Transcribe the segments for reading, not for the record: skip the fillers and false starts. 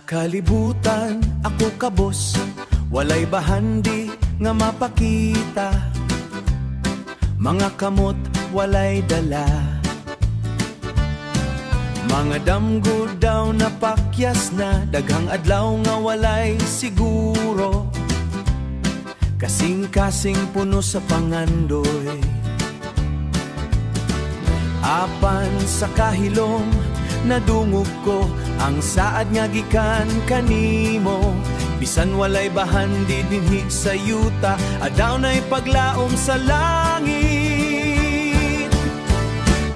kalibutan ako kabos, walay bahandi nga mapakita. Mga kamot walay dala, mga damgo daw napakyas na. Daghang adlaw nga walay siguro, kasing-kasing puno sa pangandoy. Apan sa kahilom nadungog ko ang saad nga gikan kanimo. Bisan walay bahandi dinhi sa yuta, adaw na'y paglaom sa langit.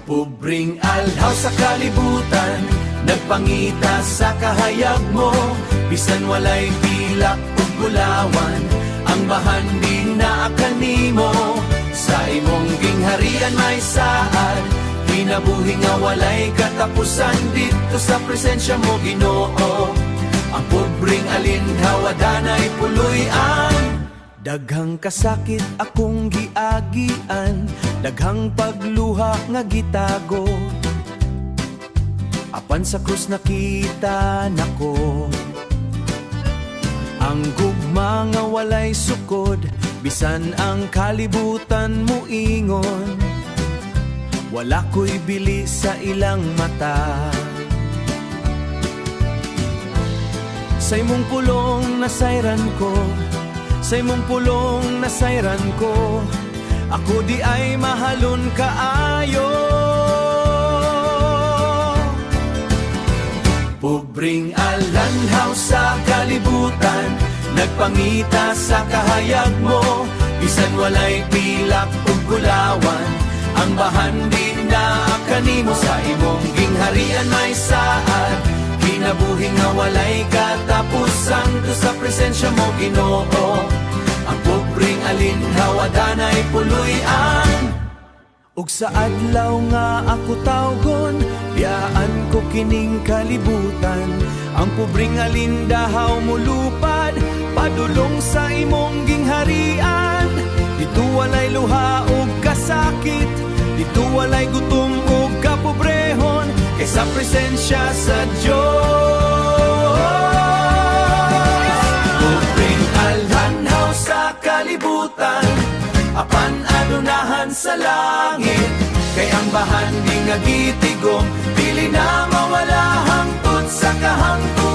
Pubring alhaw sa kalibutan, nagpangita sa kahayag mo. Bisan walay pilak ug gulawan, ang bahandi na kanimo. Sa imong gingharian may saad, kinabuhi nga walay katapusan. Dito sa presensya mo Ginoo, ang pubring alinhaw adanay puloy-an. Daghang kasakit akong giagian, daghang pagluha nga gitago. Apan sa krus nakita nako ang gugma nga walay sukod. Bisan ang kalibutan mo ingon, wala ko'y bili sa ilang mata. Sa imong pulong nasayran ko, sa imong pulong nasayran ko, ako di ay mahalon kaayo. Pubring alanhaw sa kalibutan, nagpangita sa kahayag mo. Bisan walay pilak ug gulawan, ang bahandi na kanimo. Sa imong gingharian may saad, kinabuhi nga walay katapusan. To sa presensya mo Ginoo, ang pubring alinhaw adanay puloy-an. Ug sa adlaw nga ako tawgon, biyaan ko kining kalibutan. Ang pubring alindahaw mulupad, padulong sa imong gingharian. Dito walay luha ug kasakit, dito walay gutom ug kapobrehon, kay sa presensya sa Diyos. Pubring alhanhaw sa kalibutan, apan adunahan sa langit. Kay ang bahandi nga gitigom, dili na mawala hangtod sa kahangtod.